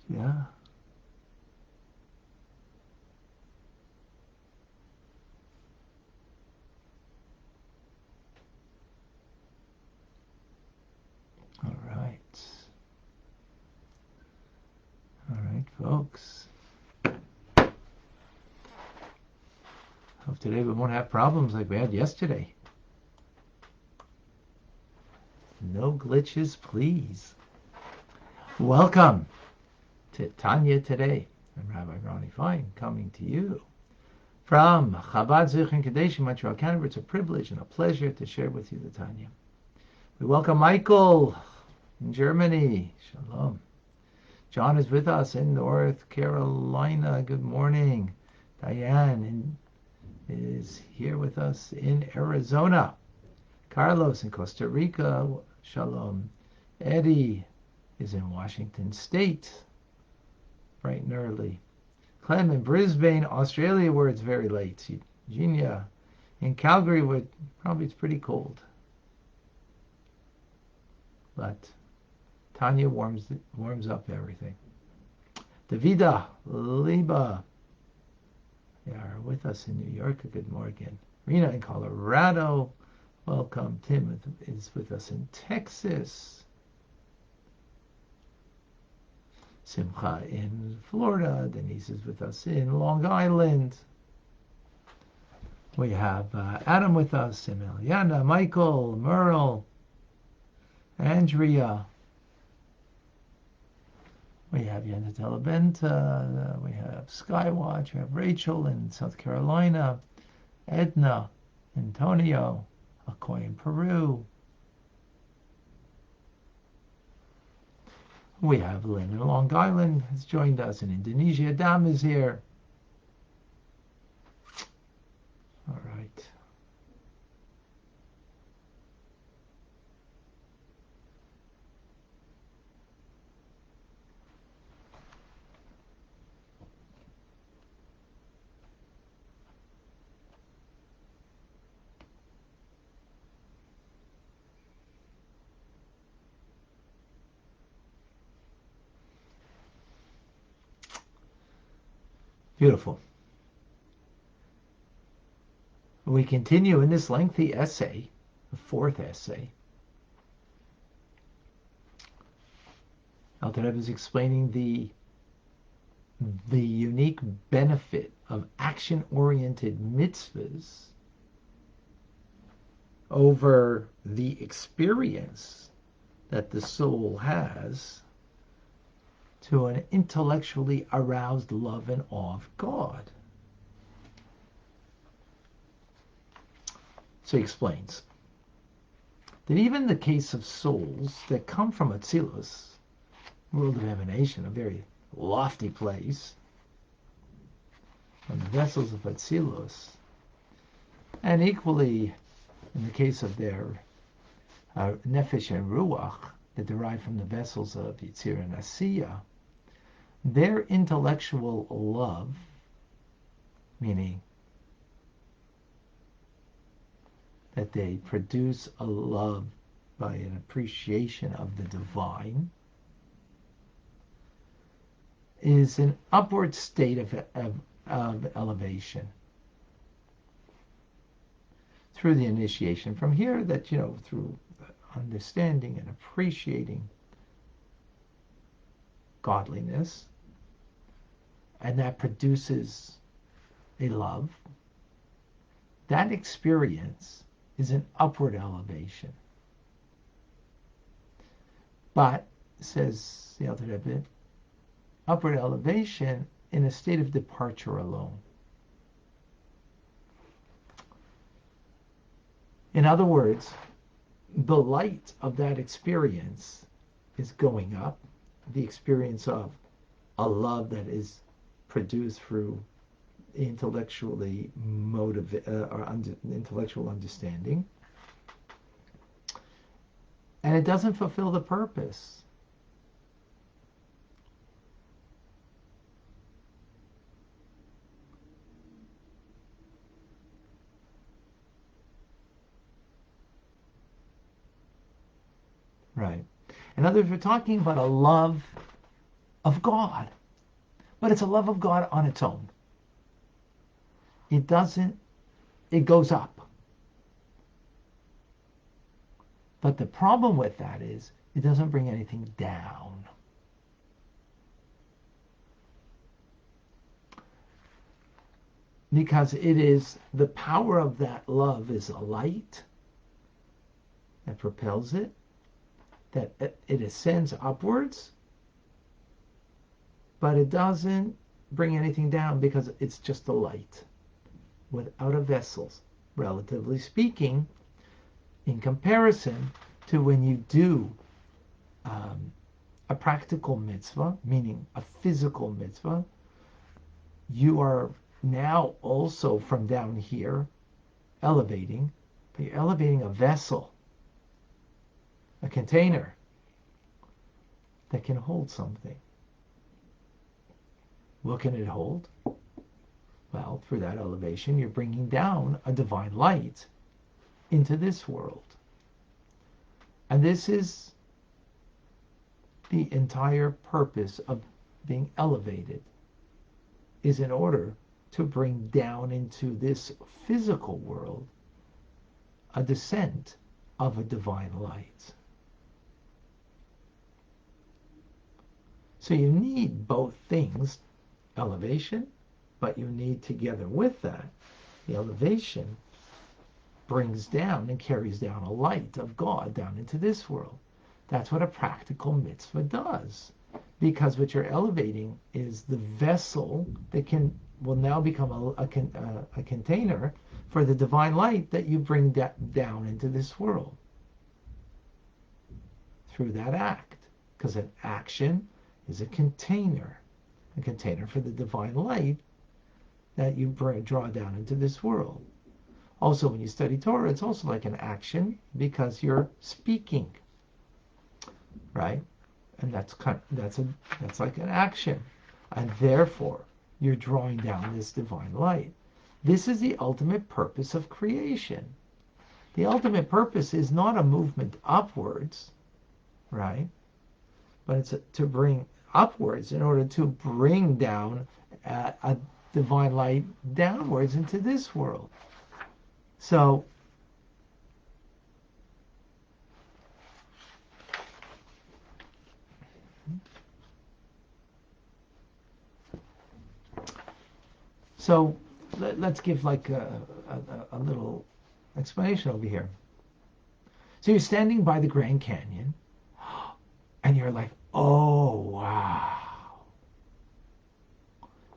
Yeah. All right. All right, folks. Hope today we won't have problems like we had yesterday. No glitches, please. Welcome to Tanya Today. I'm Rabbi Ronnie Fine, coming to you from Chabad Zichron Kadesh in Montreal, Canada. It's a privilege and a pleasure to share with you the Tanya. We welcome Michael in Germany. Shalom. John is with us in North Carolina. Good morning. Diane is here with us in Arizona. Carlos in Costa Rica. Shalom. Eddie is in Washington State, bright and early. Clem in Brisbane, Australia, where it's very late. Eugenia in Calgary, where probably it's pretty cold. But Tanya warms up everything. Davida, Liba, they are with us in New York. Good morning. Rena in Colorado, welcome. Tim is with us in Texas. Simcha in Florida. Denise is with us in Long Island. We have Adam with us, Emiliana, Michael, Merle, Andrea. We have Yanatella Benta. We have Skywatch. We have Rachel in South Carolina. Edna, Antonio, Akoy in Peru. We have Lynn in Long Island has joined us in Indonesia. Adam is here. All right. Beautiful. We continue in this lengthy essay, the fourth essay. Alter Rebbe is explaining the unique benefit of action-oriented mitzvahs over the experience that the soul has to an intellectually aroused love and awe of God. So he explains that even in the case of souls that come from Atzilus, world of emanation, a very lofty place, from the vessels of Atzilus, and equally in the case of their Nefesh and Ruach that derive from the vessels of Yitzir and Asiya, their intellectual love, meaning that they produce a love by an appreciation of the divine, is an upward state of elevation through the initiation. From here, that, through understanding and appreciating godliness, and that produces a love, that experience is an upward elevation. But, says the Alter Rebbe, upward elevation in a state of departure alone. In other words, the light of that experience is going up. The experience of a love that is produced through intellectually intellectual understanding, and it doesn't fulfill the purpose. Right. In other words, we're talking about a love of God, but it's a love of God on its own. It doesn't, it goes up. But the problem with that is it doesn't bring anything down. Because it is, the power of that love is a light that propels it, that it ascends upwards, but it doesn't bring anything down because it's just a light without a vessel, relatively speaking, in comparison to when you do a practical mitzvah, meaning a physical mitzvah. You are now also from down here elevating, but you're elevating a vessel, a container that can hold something. What can it hold? Well, through that elevation, you're bringing down a divine light into this world. And this is the entire purpose of being elevated, is in order to bring down into this physical world a descent of a divine light. So you need both things, elevation, but you need together with that, the elevation brings down and carries down a light of God down into this world. That's what a practical mitzvah does. Because what you're elevating is the vessel that will now become a container for the divine light that you bring down into this world through that act. Because an action is a container for the divine light that you draw down into this world. Also, when you study Torah, it's also like an action because you're speaking, right? And that's like an action, and therefore you're drawing down this divine light. This is the ultimate purpose of creation. The ultimate purpose is not a movement upwards, right? But it's to bring upwards in order to bring down a divine light downwards into this world. So let's give like a little explanation over here. So you're standing by the Grand Canyon and you're like, oh, wow.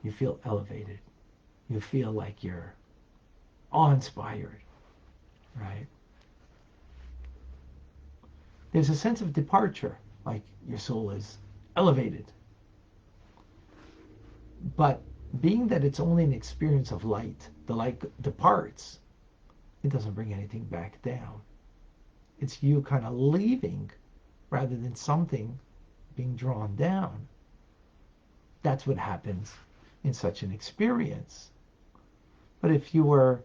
You feel elevated. You feel like you're awe-inspired, right? There's a sense of departure, like your soul is elevated. But being that it's only an experience of light, the light departs, it doesn't bring anything back down. It's you kind of leaving rather than something being drawn down. That's what happens in such an experience. But if you were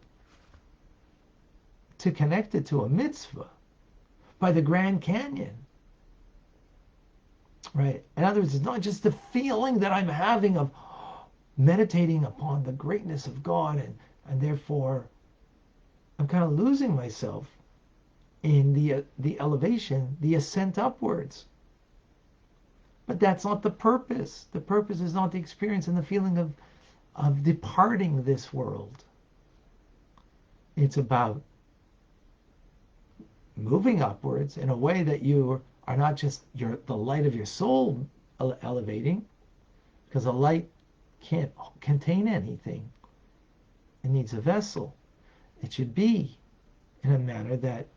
to connect it to a mitzvah by the Grand Canyon, right? In other words, it's not just the feeling that I'm having of meditating upon the greatness of God, and therefore I'm kind of losing myself in the elevation, the ascent upwards. But that's not the purpose. The purpose is not the experience and the feeling of departing this world. It's about moving upwards in a way that you are not just the light of your soul elevating, because a light can't contain anything. It needs a vessel. It should be in a manner that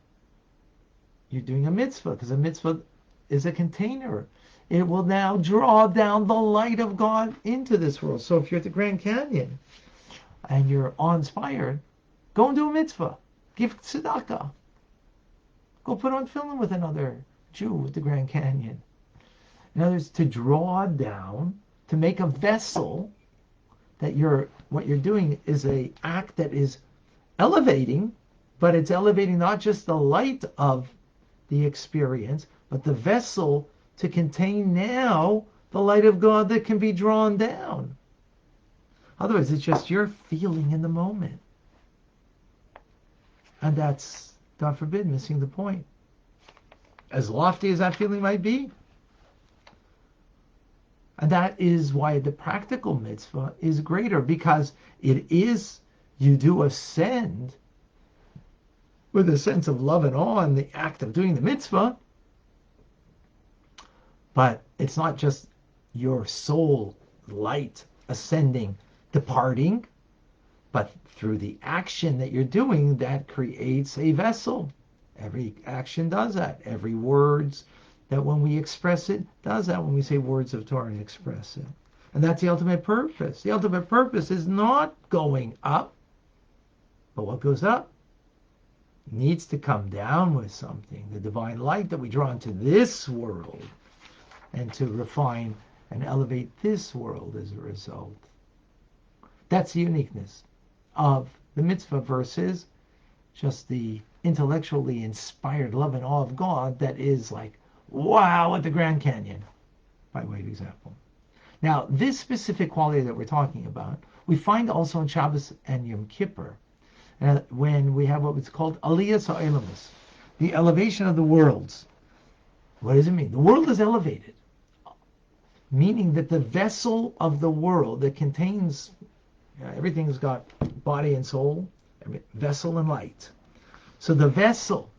you're doing a mitzvah, because a mitzvah is a container. It will now draw down the light of God into this world. So if you're at the Grand Canyon and you're awe-inspired, go and do a mitzvah. Give tzedakah. Go put on film with another Jew at the Grand Canyon. In other words, to draw down, to make a vessel that what you're doing is an act that is elevating, but it's elevating not just the light of the experience, but the vessel to contain now the light of God that can be drawn down. Otherwise, it's just your feeling in the moment. And that's, God forbid, missing the point. As lofty as that feeling might be. And that is why the practical mitzvah is greater, because you do ascend with a sense of love and awe in the act of doing the mitzvah. But it's not just your soul light ascending, departing, but through the action that you're doing, that creates a vessel. Every action does that. Every words that when we express it does that, when we say words of Torah and express it. And that's the ultimate purpose. The ultimate purpose is not going up, but what goes up needs to come down with something. The divine light that we draw into this world, and to refine and elevate this world as a result. That's the uniqueness of the mitzvah versus just the intellectually inspired love and awe of God that is like, wow, at the Grand Canyon, by way of example. Now, this specific quality that we're talking about, we find also in Shabbos and Yom Kippur, when we have what is called Aliyas Ha'olamus, the elevation of the worlds. What does it mean? The world is elevated, meaning that the vessel of the world that contains, everything's got body and soul, vessel and light. So the vessel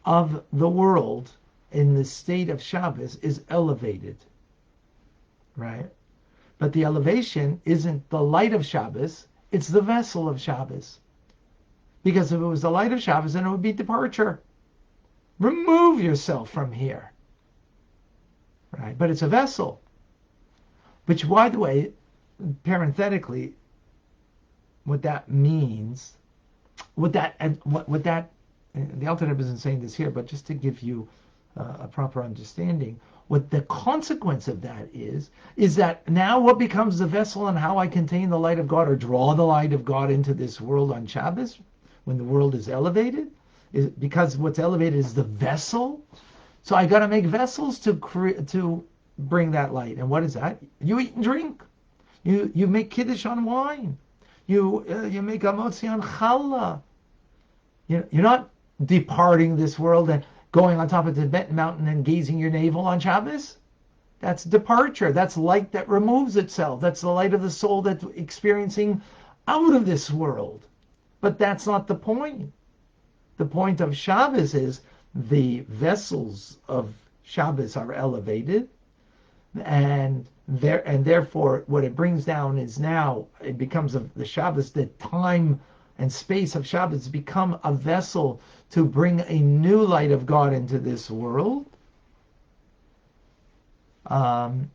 of the world in the state of Shabbos is elevated, right? But the elevation isn't the light of Shabbos, it's the vessel of Shabbos. Because if it was the light of Shabbos, then it would be departure. Remove yourself from here. Right? But it's a vessel. Which, by the way, parenthetically, what that means, the Alter Rebbe isn't saying this here, but just to give you a proper understanding, what the consequence of that is that now what becomes the vessel and how I contain the light of God or draw the light of God into this world on Shabbos, when the world is elevated, is because what's elevated is the vessel. So I got to make vessels to bring that light. And what is that? You eat and drink. You make kiddush on wine. You make a motzi on challah. You're not departing this world and going on top of the Tibetan mountain and gazing your navel on Shabbos. That's departure. That's light that removes itself. That's the light of the soul that's experiencing out of this world. But that's not the point. The point of Shabbos is the vessels of Shabbos are elevated, and therefore what it brings down is now it becomes the Shabbos, the time and space of Shabbos become a vessel to bring a new light of God into this world. And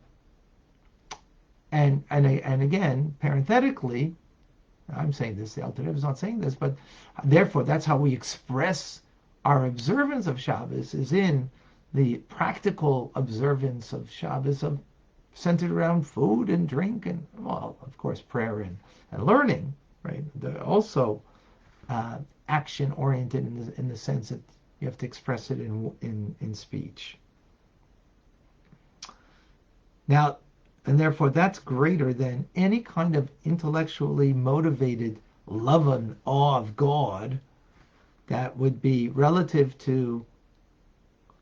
again, parenthetically, I'm saying this, the Alter Rebbe is not saying this, but therefore that's how we express our observance of Shabbos, is in the practical observance of Shabbos, centered around food and drink and, well, of course, prayer and learning, right? They're also action-oriented in the sense that you have to express it in speech. Now, and therefore that's greater than any kind of intellectually motivated love and awe of God that would be relative to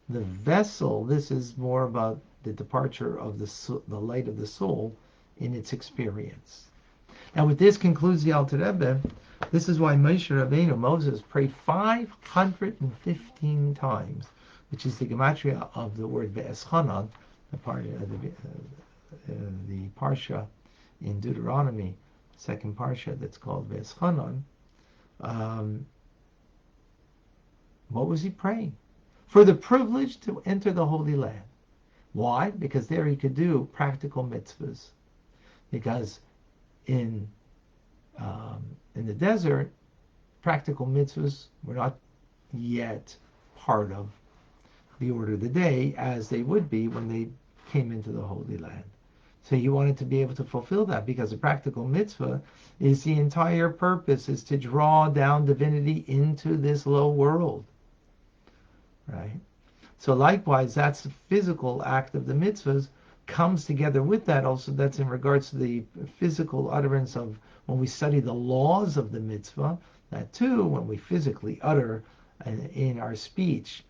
the vessel. This is more about the departure of the light of the soul in its experience. Now with this concludes the Alter Rebbe. This is why Moshe Rabbeinu, Moses, prayed 515 times, which is the gematria of the word Ve'eschanan, the parsha in Deuteronomy, second parsha that's called Ve'eschanan. What was he praying? For the privilege to enter the Holy Land. Why? Because there he could do practical mitzvahs. Because in the desert, practical mitzvahs were not yet part of the order of the day as they would be when they came into the Holy Land. So he wanted to be able to fulfill that, because a practical mitzvah is the entire purpose is to draw down divinity into this low world, right? So likewise, that's the physical act of the mitzvahs comes together with that also. That's in regards to the physical utterance of when we study the laws of the mitzvah, that too, when we physically utter in our speech,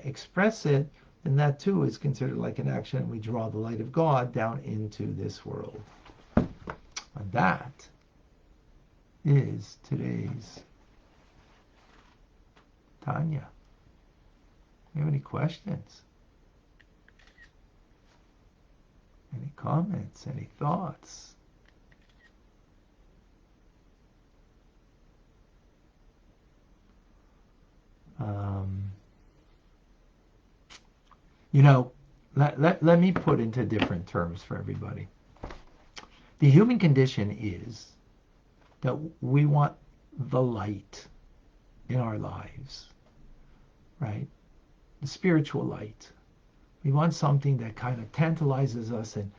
express it, and that too is considered like an action, and we draw the light of God down into this world. And that is today's Tanya. Do you have any questions? Any comments? Any thoughts? Let me put into different terms for everybody. The human condition is that we want the light in our lives, right? The spiritual light. We want something that kind of tantalizes us and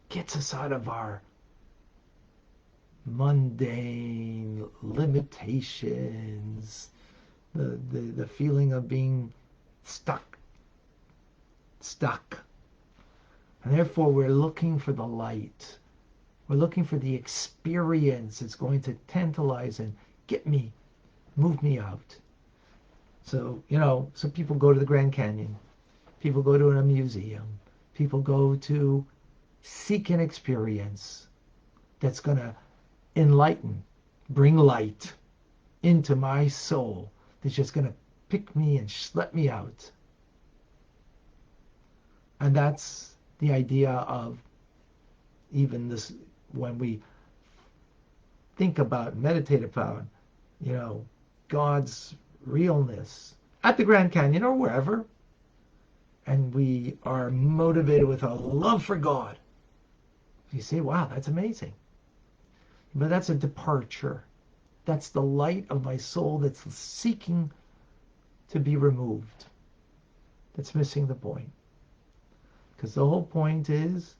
gets us out of our mundane limitations, the feeling of being stuck. And therefore we're looking for the light. We're looking for the experience. It's going to tantalize and get me, move me out. So, so people go to the Grand Canyon. People go to a museum. People go to seek an experience that's going to enlighten, bring light into my soul. That's just going to pick me and let me out. And that's the idea of even this, when we think about, meditate about, God's realness at the Grand Canyon or wherever, and we are motivated with a love for God. You say, wow, that's amazing. But that's a departure. That's the light of my soul that's seeking to be removed. That's missing the point. Because the whole point is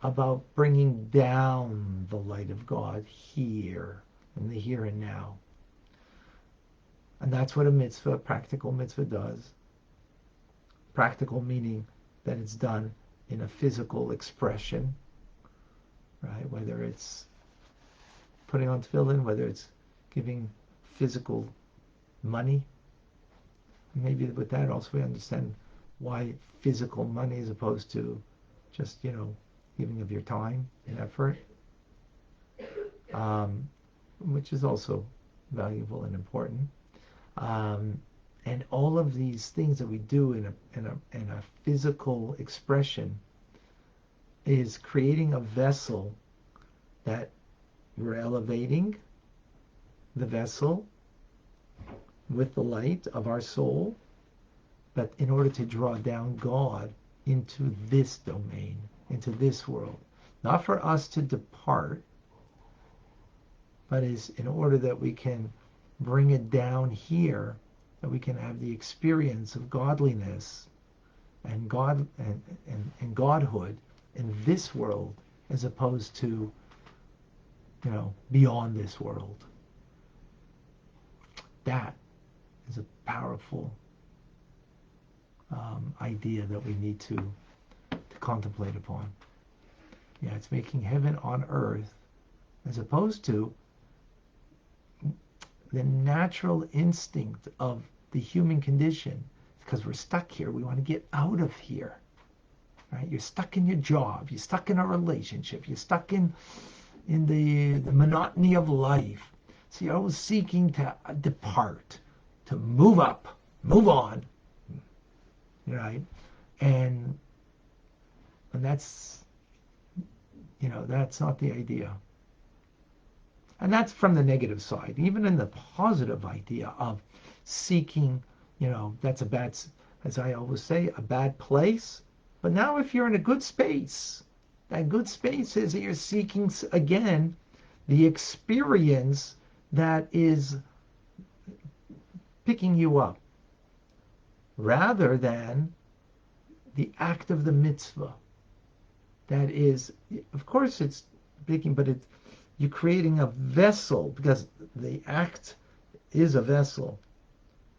about bringing down the light of God here, in the here and now. And that's what a mitzvah, a practical mitzvah does. Practical meaning that it's done in a physical expression, right? Whether it's putting on tefillin, whether it's giving physical money. Maybe with that also we understand why physical money as opposed to just, giving of your time and effort, which is also valuable and important. And all of these things that we do in a physical expression is creating a vessel that we're elevating the vessel with the light of our soul, but in order to draw down God into this domain, into this world. Not for us to depart, but is in order that we can bring it down here, that we can have the experience of godliness and God and Godhood in this world, as opposed to, beyond this world. That is a powerful idea that we need to contemplate upon. Yeah, it's making heaven on earth, as opposed to the natural instinct of the human condition. Because we're stuck here, we want to get out of here, right? You're stuck in your job, you're stuck in a relationship, you're stuck in the monotony of life. So you're always seeking to depart, to move up, move on, right? And that's, that's not the idea. And that's from the negative side. Even in the positive idea of seeking, that's a bad, as I always say, a bad place. But now if you're in a good space, that good space is that you're seeking, again, the experience that is picking you up, rather than the act of the mitzvah. That is, of course, it's picking, but you're creating a vessel, because the act is a vessel.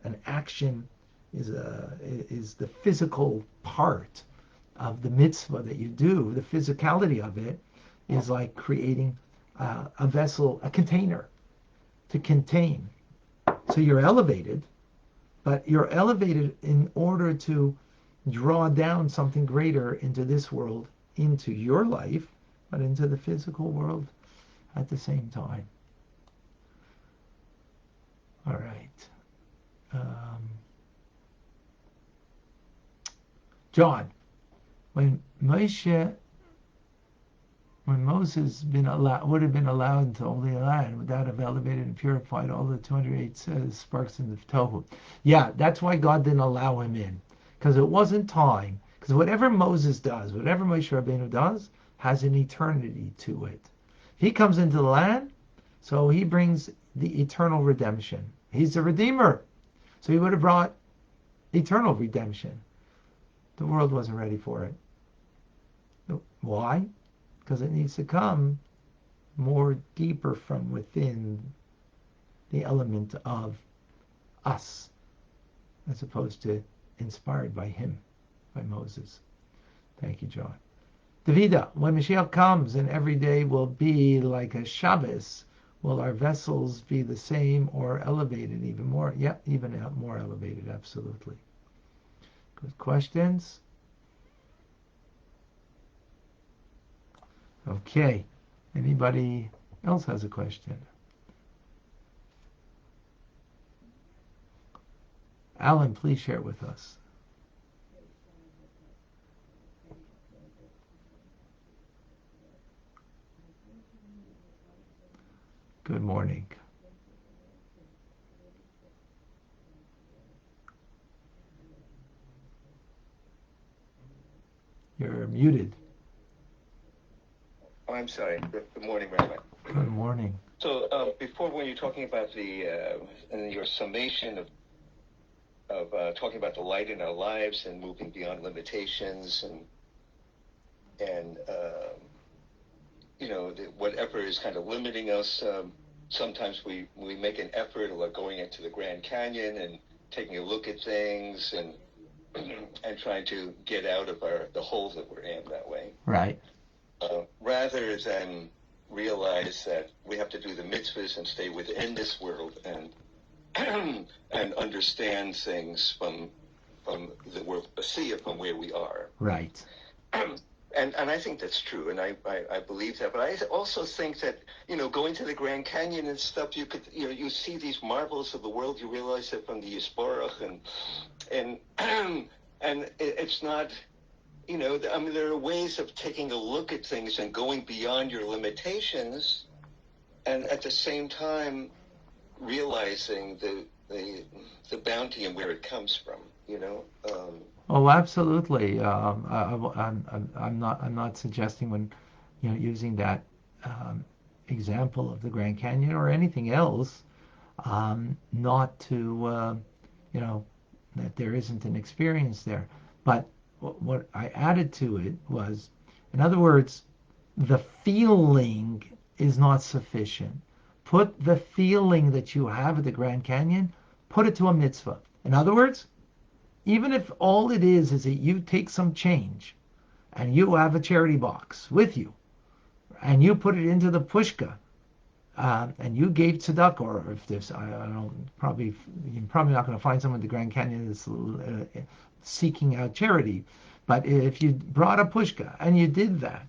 An action is the physical part of the mitzvah that you do. The physicality of it is like creating a vessel, a container to contain. So you're elevated, but you're elevated in order to draw down something greater into this world, into your life, but into the physical world at the same time. All right. John, when Moses would have been allowed into Holy Land without have elevated and purified all the 208 sparks in the Tohu. Yeah, that's why God didn't allow him in, because it wasn't time. Because whatever Moses does, whatever Moshe Rabbeinu does, has an eternity to it. He comes into the land, so he brings the eternal redemption. He's the Redeemer. So he would have brought eternal redemption. The world wasn't ready for it. Why? Because it needs to come more deeper from within the element of us, as opposed to inspired by him, by Moses. Thank you, John. Davida, when Mashiach comes and every day will be like a Shabbos, will our vessels be the same or elevated even more? Yeah, even more elevated, absolutely. Good questions. Okay. Anybody else has a question? Alan, please share it with us. Good morning. You're muted. Oh, I'm sorry. Good morning, Rabbi. Good morning. So before, when you're talking about in your summation of talking about the light in our lives and moving beyond limitations and whatever is kind of limiting us, sometimes we make an effort, like going into the Grand Canyon and taking a look at things and trying to get out of the hole that we're in that way. Right. Rather than realize that we have to do the mitzvahs and stay within this world and understand things from the world, see it from where we are. Right. And I think that's true, and I believe that. But I also think that, going to the Grand Canyon and stuff, you see these marvels of the world. You realize that from the Yisborach, and it's not. There are ways of taking a look at things and going beyond your limitations, and at the same time realizing the bounty and where it comes from. Oh, absolutely. I'm not suggesting when using that example of the Grand Canyon or anything else, not to that there isn't an experience there, but what I added to it was, in other words, the feeling is not sufficient. Put the feeling that you have at the Grand Canyon, put it to a mitzvah. In other words, even if all it is that you take some change and you have a charity box with you and you put it into the pushka and you gave tzedakah, or if there's, I don't know, you're probably not going to find someone at the Grand Canyon that's seeking out charity. But if you brought a pushka and you did that,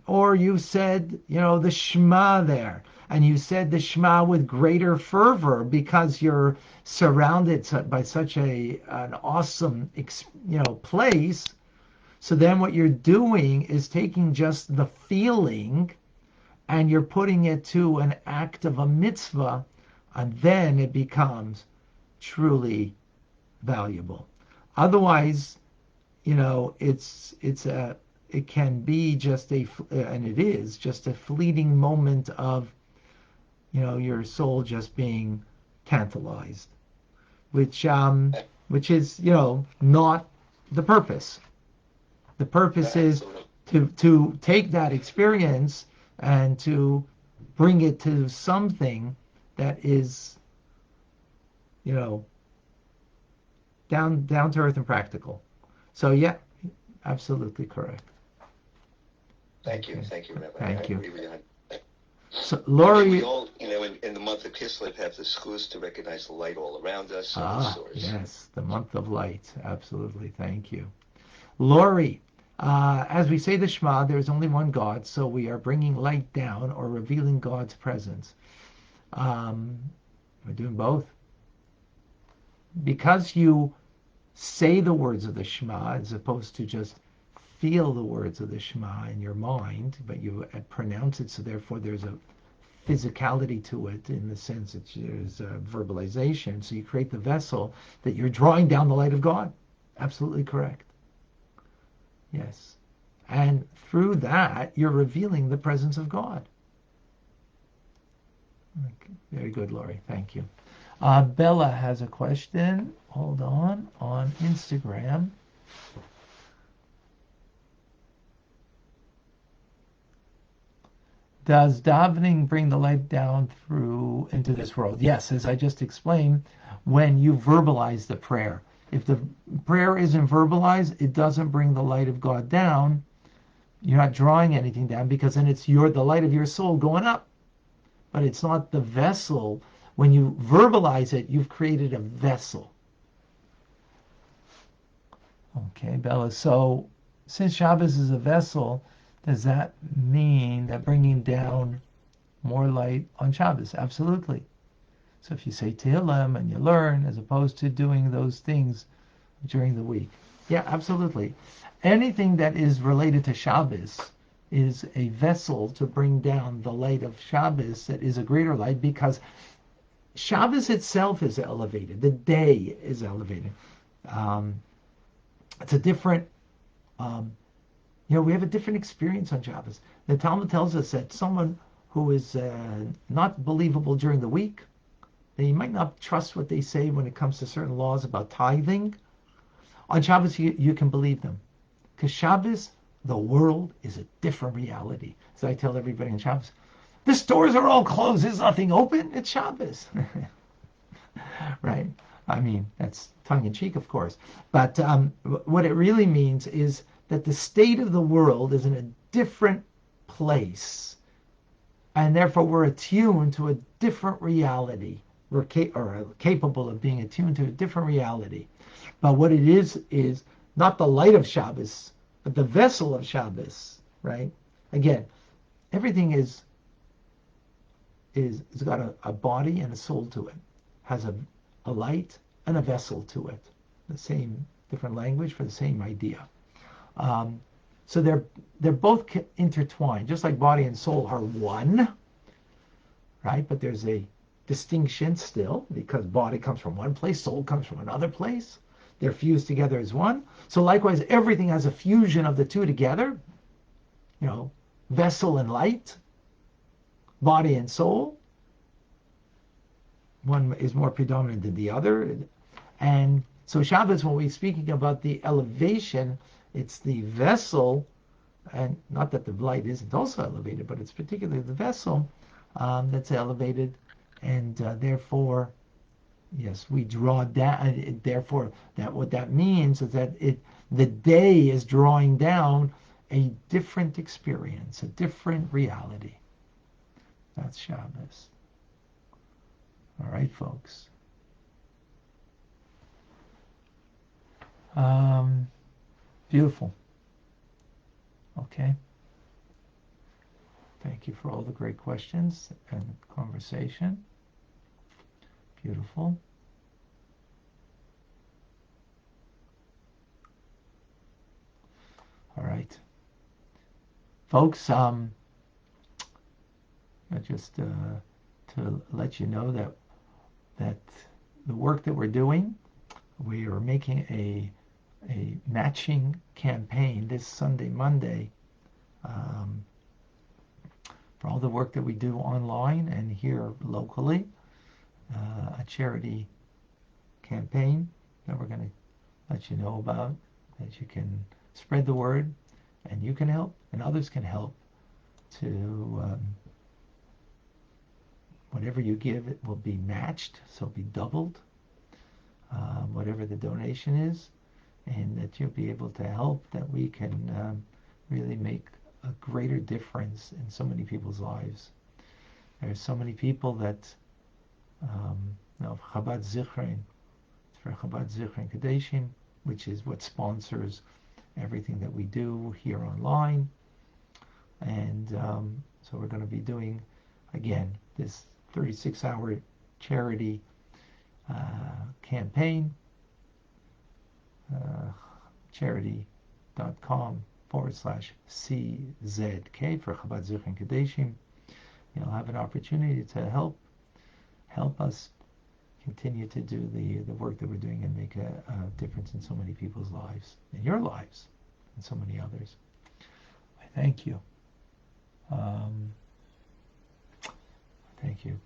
or you said, the Shema there, and you said the Shema with greater fervor because you're surrounded by such an awesome, place. So then what you're doing is taking just the feeling and you're putting it to an act of a mitzvah, and then it becomes truly valuable. Otherwise, it can be just and it is just a fleeting moment of, your soul just being tantalized, which is, not the purpose. The purpose is to take that experience and to bring it to something that is, down to earth and practical. So yeah, absolutely correct. Thank you, Rabbi. Thank you. I agree with you. So, Lori, we all, in the month of Kislev, have the schus to recognize the light all around us. Yes, the month of light. Absolutely. Thank you. Lori, as we say the Shema, there is only one God, so we are bringing light down or revealing God's presence. We're doing both. Because you say the words of the Shema as opposed to just feel the words of the Shema in your mind, but you pronounce it, so therefore there's a physicality to it in the sense that there's a verbalization. So you create the vessel that you're drawing down the light of God. Absolutely correct. Yes. And through that, you're revealing the presence of God. Okay. Very good, Lori. Thank you. Bella has a question. Hold on Instagram. Does davening bring the light down through into this world? Yes, as I just explained, when you verbalize the prayer. If the prayer isn't verbalized, it doesn't bring the light of God down. You're not drawing anything down because then it's the light of your soul going up. But it's not the vessel. When you verbalize it, you've created a vessel. Okay, Bella. So since Shabbos is a vessel, does that mean that bringing down more light on Shabbos? Absolutely. So if you say Tehillim and you learn, as opposed to doing those things during the week. Yeah, absolutely. Anything that is related to Shabbos is a vessel to bring down the light of Shabbos that is a greater light, because Shabbos itself is elevated. The day is elevated. It's a different, we have a different experience on Shabbos. The Talmud tells us that someone who is not believable during the week, that you might not trust what they say when it comes to certain laws about tithing. On Shabbos, you can believe them. Because Shabbos, the world is a different reality. So I tell everybody on Shabbos, the stores are all closed. There's nothing open. It's Shabbos. Right? I mean, that's tongue-in-cheek, of course. But what it really means is that the state of the world is in a different place. And therefore, we're attuned to a different reality. We're capable of being attuned to a different reality. But what it is not the light of Shabbos, but the vessel of Shabbos, right? Again, everything is got a body and a soul to it. Has a light and a vessel to it. The same, different language for the same idea. So they're both intertwined, just like body and soul are one, right? But there's a distinction still, because body comes from one place, soul comes from another place. They're fused together as one. So likewise, everything has a fusion of the two together. Vessel and light, body and soul. One is more predominant than the other. And so Shabbos, when we're speaking about the elevation, it's the vessel, and not that the light isn't also elevated, but it's particularly the vessel that's elevated, and therefore, yes, we draw down. Therefore, what that means is that the day is drawing down a different experience, a different reality. That's Shabbos. All right, folks. Beautiful. Okay. Thank you for all the great questions and conversation. Beautiful. All right. Folks, just to let you know that the work that we're doing, We are making a matching campaign this Sunday, Monday, um, for all the work that we do online and here locally, a charity campaign that we're going to let you know about, that you can spread the word, and you can help, and others can help to whatever you give, it will be matched, so it'll be doubled, whatever the donation is, and that you'll be able to help, that we can really make a greater difference in so many people's lives. There's so many people that Chabad Zichron, for Chabad Zichron Kadeshim, which is what sponsors everything that we do here online. And so we're going to be doing, again, this 36-hour charity campaign, charity.com/CZK for Chabad Zichron Kadeshim. You'll have an opportunity to help us continue to do the work that we're doing and make a difference in so many people's lives, in your lives, and so many others. I thank you. Thank you.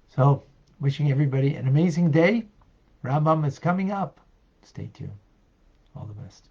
So, wishing everybody an amazing day. Rambam is coming up. Stay tuned. All the best.